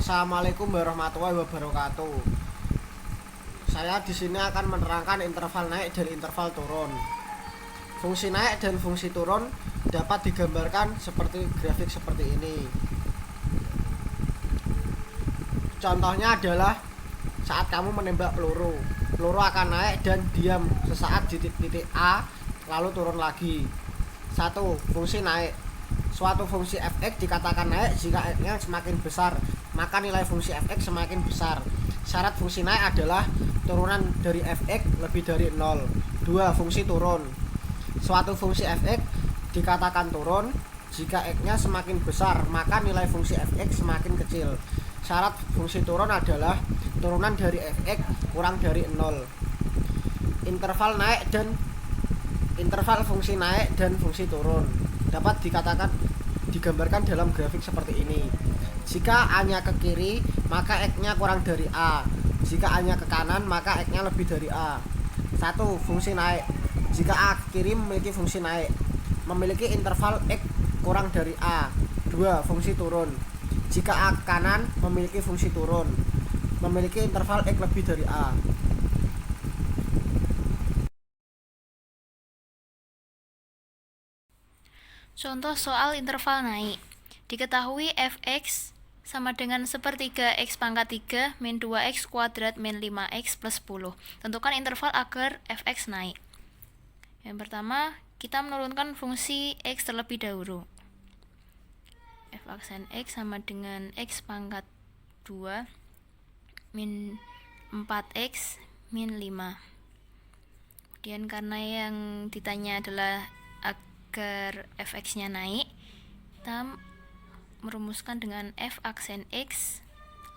Assalamualaikum warahmatullahi wabarakatuh. Saya di sini akan menerangkan interval naik dan interval turun. Fungsi naik dan fungsi turun dapat digambarkan seperti grafik seperti ini. Contohnya adalah saat kamu menembak peluru. Peluru akan naik dan diam sesaat di titik A, lalu turun lagi. 1. Fungsi naik. Suatu fungsi fx dikatakan naik jika x-nya semakin besar, maka nilai fungsi fx semakin besar. Syarat fungsi naik adalah turunan dari fx lebih dari 0. 2. Fungsi turun. Suatu fungsi fx dikatakan turun jika x-nya semakin besar, maka nilai fungsi fx semakin kecil. Syarat fungsi turun adalah turunan dari fx kurang dari 0. Interval naik dan interval fungsi naik dan fungsi turun dapat digambarkan dalam grafik seperti ini. Jika A-nya ke kiri, maka X-nya kurang dari A. Jika A-nya ke kanan, maka X-nya lebih dari A. 1. Fungsi naik. Jika A ke kiri memiliki fungsi naik, memiliki interval X kurang dari A. 2. Fungsi turun. Jika A ke kanan, memiliki fungsi turun, memiliki interval X lebih dari A. Contoh soal interval naik. Diketahui fx sama dengan sepertiga x pangkat 3 min 2x kuadrat min 5x plus 10. Tentukan interval agar fx naik. Yang pertama, kita menurunkan fungsi x terlebih dahulu. F aksen x sama dengan x pangkat 2 min 4x min 5. Kemudian karena yang ditanya adalah agar fx-nya naik, kita merumuskan dengan f aksen x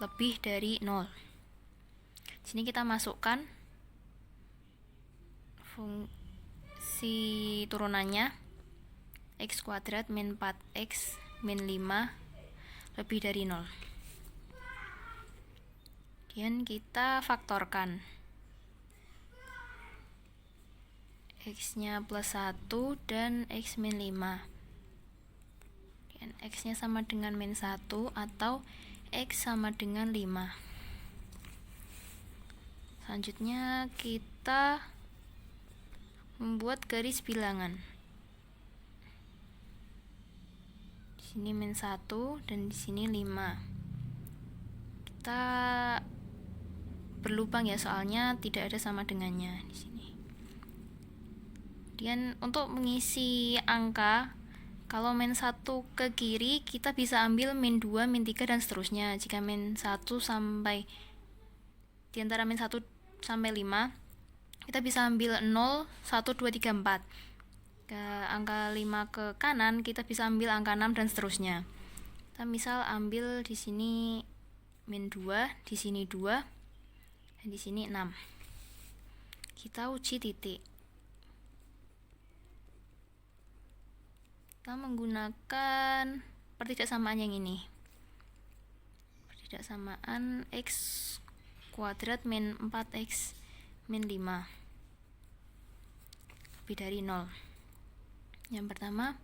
lebih dari 0. Di sini kita masukkan fungsi turunannya x kuadrat min 4x min 5 lebih dari 0. Kemudian kita faktorkan. X-nya plus 1 dan X min 5. Dan X-nya sama dengan min 1 atau X sama dengan 5. Selanjutnya kita membuat garis bilangan. Di sini min 1 dan di sini 5. Kita berlubang ya, soalnya tidak ada sama dengannya di sini. Kemudian untuk mengisi angka, kalau min 1 ke kiri, kita bisa ambil min 2, min 3, dan seterusnya. Jika min 1 sampai di antara min 1 sampai 5, kita bisa ambil 0, 1, 2, 3, 4. Ke angka 5 ke kanan, kita bisa ambil angka 6 dan seterusnya. Kita misal ambil di sini min 2, di sini 2, dan di sini 6. Kita uji titik. Kita menggunakan pertidaksamaan yang ini. Pertidaksamaan x kuadrat min 4x min 5 lebih dari 0. Yang pertama,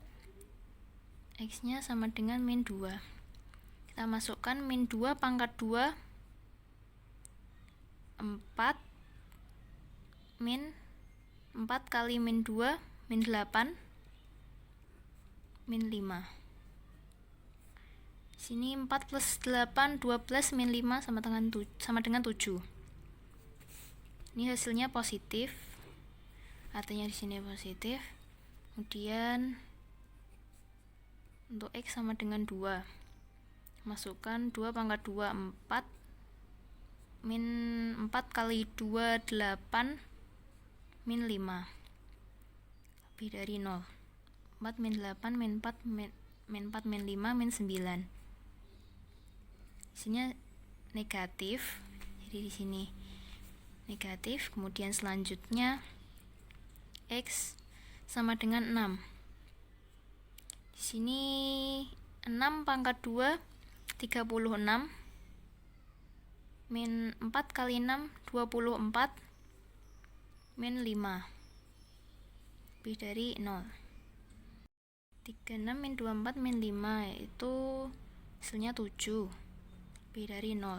x-nya sama dengan min 2. Kita masukkan min 2 pangkat 2 4 min 4 kali min 2 min 8 min 5. Sini 4 plus 8 12 min 5 sama dengan 7. Ini hasilnya positif. Artinya di sini positif. Kemudian untuk x sama dengan 2. Masukkan 2 pangkat 2 4 min 4 kali 2 8 min 5 lebih dari 0. 4 min 8 min 4 min 4 min 5 min 9. Isinya negatif. Jadi di sini negatif. Kemudian selanjutnya x sama dengan 6. Di sini 6 pangkat 2 36 min 4 kali 6 24 min 5 lebih dari 0. 36 min 24 min 5 yaitu hasilnya 7. lebih dari 0.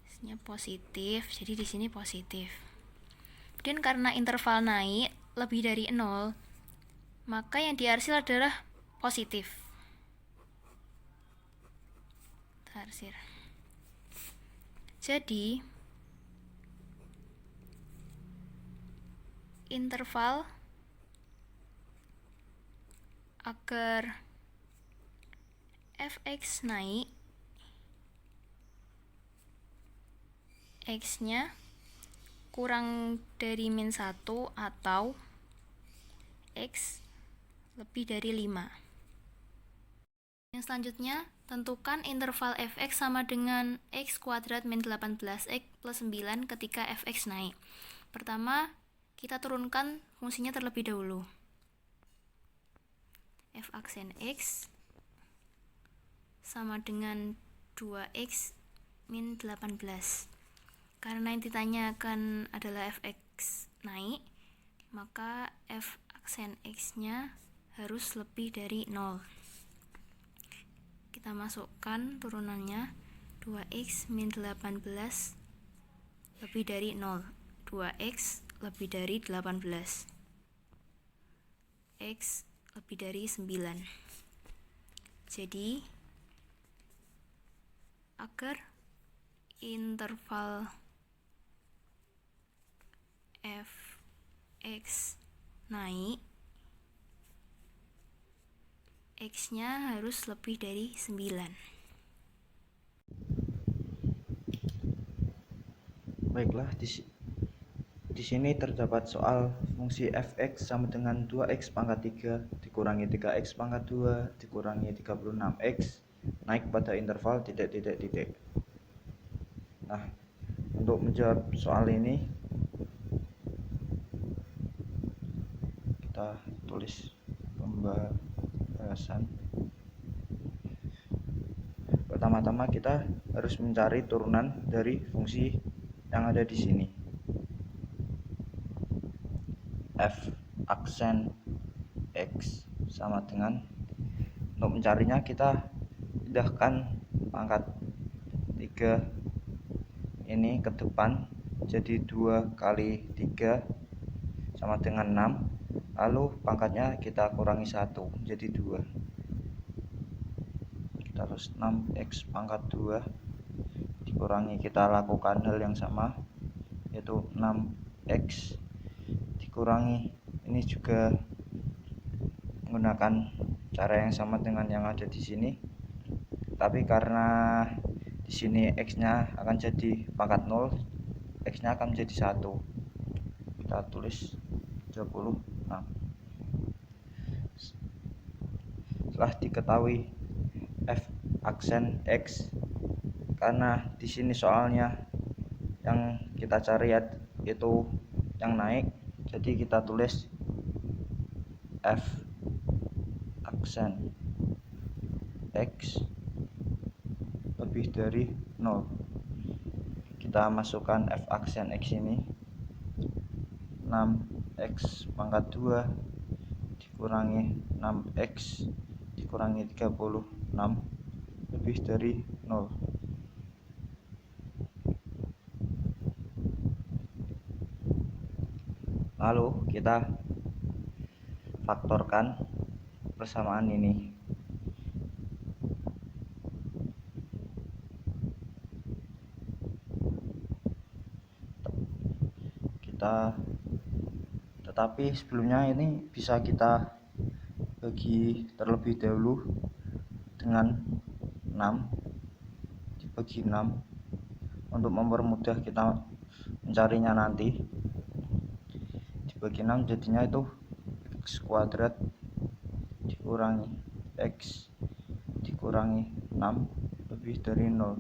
X-nya positif, jadi di sini positif. Kemudian karena interval naik lebih dari 0, maka yang dihasil adalah positif. Tarsir. Jadi interval agar fx naik, x-nya kurang dari min 1 atau x lebih dari 5. Yang selanjutnya, tentukan interval fx sama dengan x kuadrat min 18x plus 9 ketika fx naik. Pertama, kita turunkan fungsinya terlebih dahulu. F aksen x sama dengan 2x min 18. Karena yang ditanyakan adalah fx naik, maka f aksen x-nya harus lebih dari 0. Kita masukkan turunannya, 2x min 18 lebih dari 0. 2x lebih dari 18. X lebih dari 9. Jadi agar interval fx naik, x-nya harus lebih dari 9. Baiklah, di sini terdapat soal fungsi fx sama dengan 2x pangkat 3 dikurangi 3x pangkat 2 dikurangi 36x naik pada interval titik. Nah, untuk menjawab soal ini kita tulis pembahasan. Pertama-tama kita harus mencari turunan dari fungsi yang ada di sini. F aksen x sama dengan, untuk mencarinya kita pindahkan pangkat 3 ini ke depan, jadi 2 kali 3 sama dengan 6, lalu pangkatnya kita kurangi 1 jadi 2. Kita harus 6x pangkat 2 dikurangi, kita lakukan hal yang sama, yaitu 6x dikurangi, ini juga menggunakan cara yang sama dengan yang ada di sini, tapi karena di sini x-nya akan jadi pangkat 0, x-nya akan menjadi 1. Kita tulis 36. Setelah diketahui f aksen x, karena di sini soalnya yang kita cari itu yang naik, jadi kita tulis f aksen x lebih dari 0. Kita masukkan f aksen x ini, 6x pangkat 2 dikurangi 6x dikurangi 36 lebih dari 0. Lalu kita faktorkan persamaan ini. Tetapi sebelumnya ini bisa kita bagi terlebih dahulu dengan 6 dibagi 6 untuk mempermudah kita mencarinya nanti. Dibagi 6 jadinya itu x kuadrat dikurangi x dikurangi 6 lebih dari 0.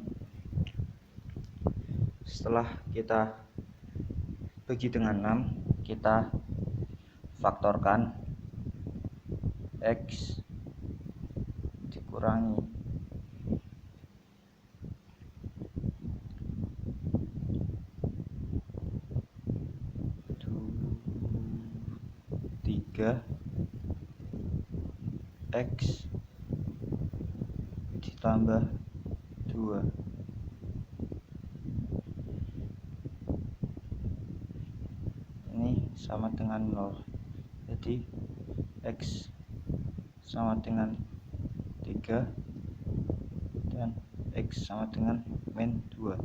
Setelah kita bagi dengan 6, kita faktorkan x dikurangi 3 x ditambah 2 sama dengan 0. Jadi X sama dengan 3 dan X sama dengan min 2.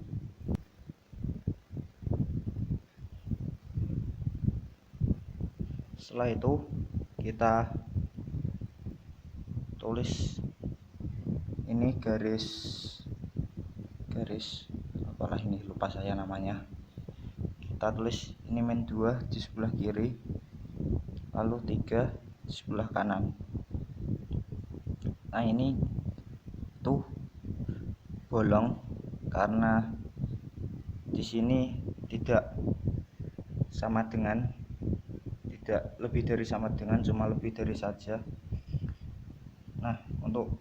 Setelah itu kita tulis ini garis apalah ini, lupa saya namanya. Kita tulis ini min 2 di sebelah kiri, lalu 3 di sebelah kanan. Nah, ini tuh bolong karena di sini tidak sama dengan, tidak lebih dari sama dengan, cuma lebih dari saja. Nah, untuk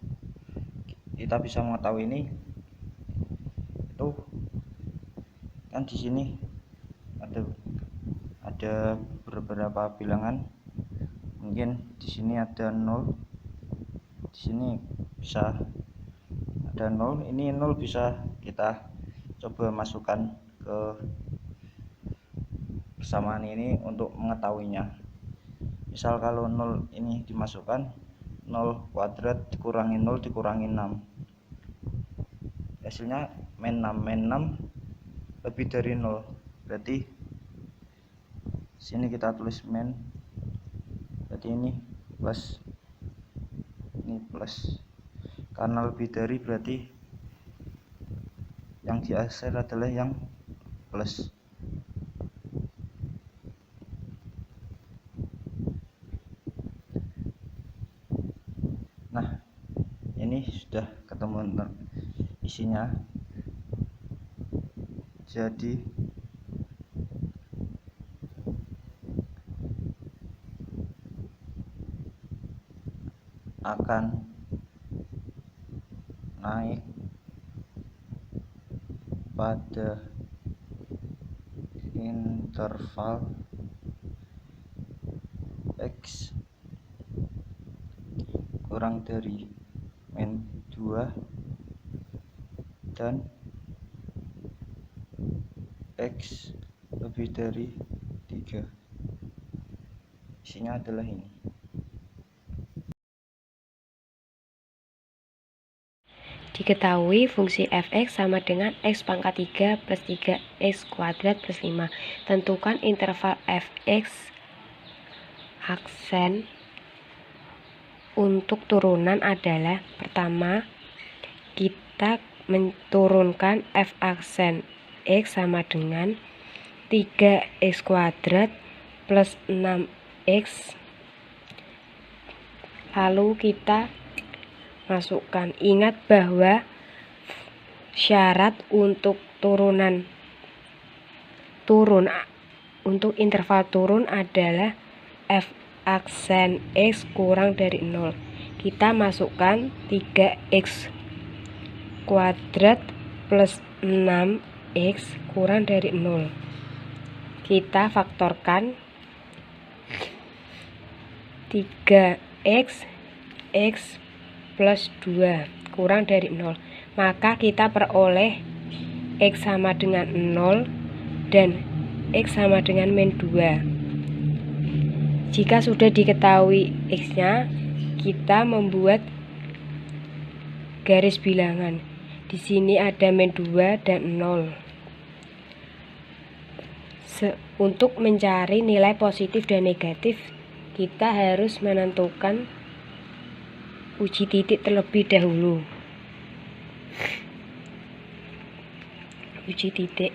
kita bisa mengetahui ini, itu kan di sini ada beberapa bilangan. Mungkin di sini ada 0, di sini bisa ada 0. Ini 0 bisa kita coba masukkan ke persamaan ini untuk mengetahuinya. Misal kalau 0 ini dimasukkan, 0 kuadrat dikurangi 0 dikurangi 6, hasilnya min 6. Min 6 lebih dari 0, berarti sini kita tulis min, berarti ini plus, ini plus. Karena lebih dari, berarti yang di akhir adalah yang plus. Nah, ini sudah ketemu isinya. Jadi akan naik pada interval X kurang dari min 2 dan X lebih dari 3. Isinya adalah ini. Diketahui fungsi f(x) sama dengan x pangkat 3 plus 3x kuadrat plus 5. Tentukan interval f(x) aksen untuk turunan adalah, pertama, kita menurunkan f aksen x sama dengan 3x kuadrat plus 6x, lalu kita masukkan. Ingat bahwa syarat untuk untuk interval turun adalah f aksen x kurang dari 0. Kita masukkan 3x kuadrat plus 6x kurang dari 0. Kita faktorkan 3x x plus 2 kurang dari 0, maka kita peroleh x sama dengan 0 dan x sama dengan min 2. Jika sudah diketahui x-nya, kita membuat garis bilangan. Di sini ada min 2 dan 0. Untuk mencari nilai positif dan negatif, kita harus menentukan uji titik terlebih dahulu. Uji titik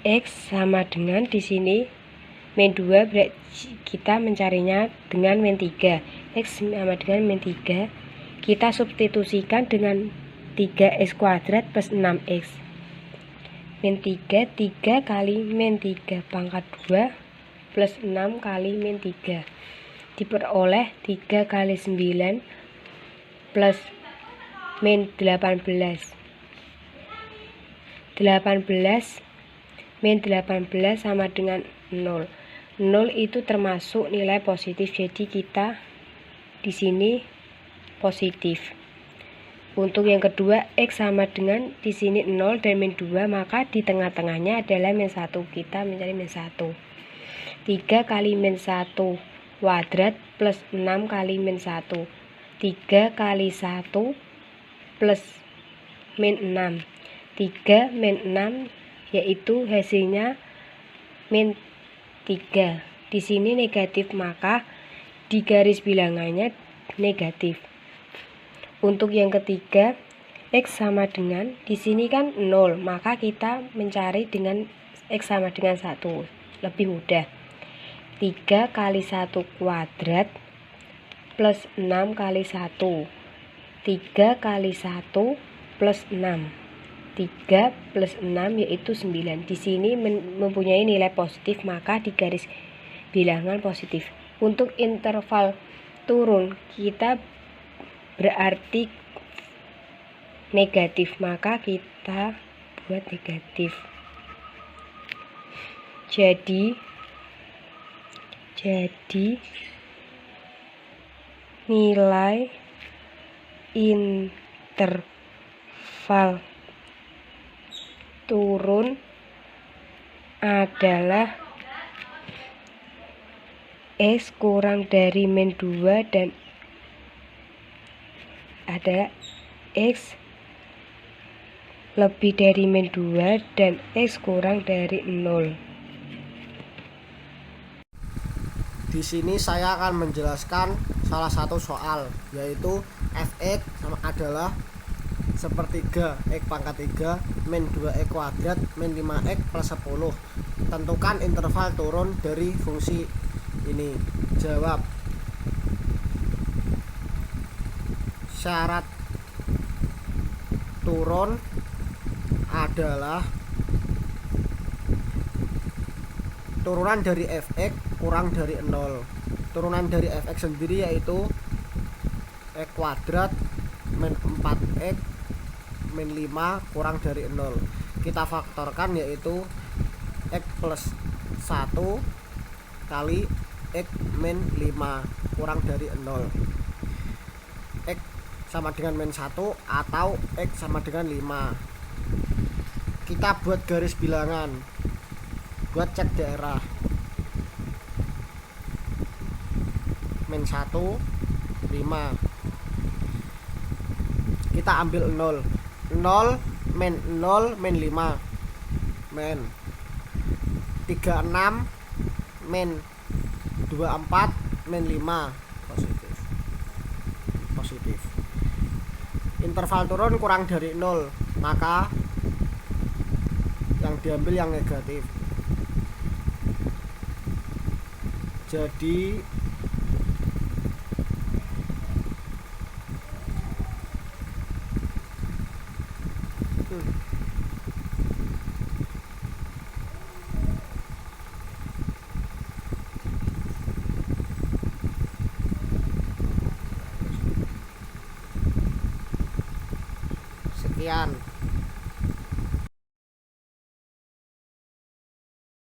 x sama dengan, di sini min 2, berarti kita mencarinya dengan min 3. X sama dengan min 3, kita substitusikan dengan 3x kuadrat plus 6x. Min 3, 3 kali min 3 pangkat 2 plus 6 kali min 3, diperoleh 3 kali 9 plus min 18. 18 min 18 sama dengan 0. 0 itu termasuk nilai positif, jadi kita di sini positif. Untuk yang kedua, x sama dengan, di sini 0 dan min 2, maka di tengah-tengahnya adalah min 1. Kita mencari min 1. 3 kali min 1 kuadrat plus 6 kali min 1. 3 kali 1 plus min 6. 3 min 6 yaitu hasilnya min 3. Di sini negatif, maka di garis bilangannya negatif. Untuk yang ketiga, X sama dengan, di sini kan 0, maka kita mencari dengan X sama dengan 1. Lebih mudah. 3 kali 1 kuadrat plus 6 kali 1. 3 kali 1 plus 6. 3 plus 6 yaitu 9. Di sini mempunyai nilai positif, maka di garis bilangan positif. Untuk interval turun, kita berarti negatif, maka kita buat negatif. Jadi nilai interval turun adalah X kurang dari min 2 dan ada X lebih dari min 2 dan X kurang dari 0. Di sini saya akan menjelaskan salah satu soal, yaitu fx adalah sepertiga x pangkat 3 min 2x kuadrat min 5x plus 10. Tentukan interval turun dari fungsi ini. Jawab. Syarat turun adalah turunan dari fx kurang dari 0. Turunan dari fx sendiri yaitu x kuadrat min 4x min 5 kurang dari 0. Kita faktorkan yaitu x plus 1 kali x min 5 kurang dari 0. X sama dengan min 1 atau X sama dengan 5. Kita buat garis bilangan buat cek daerah. Min 1 5. Kita ambil 0. 0 min 0 min 5 min 36 min 24 min 5 positif. Interval turun kurang dari 0, maka yang diambil yang negatif. Jadi sekian.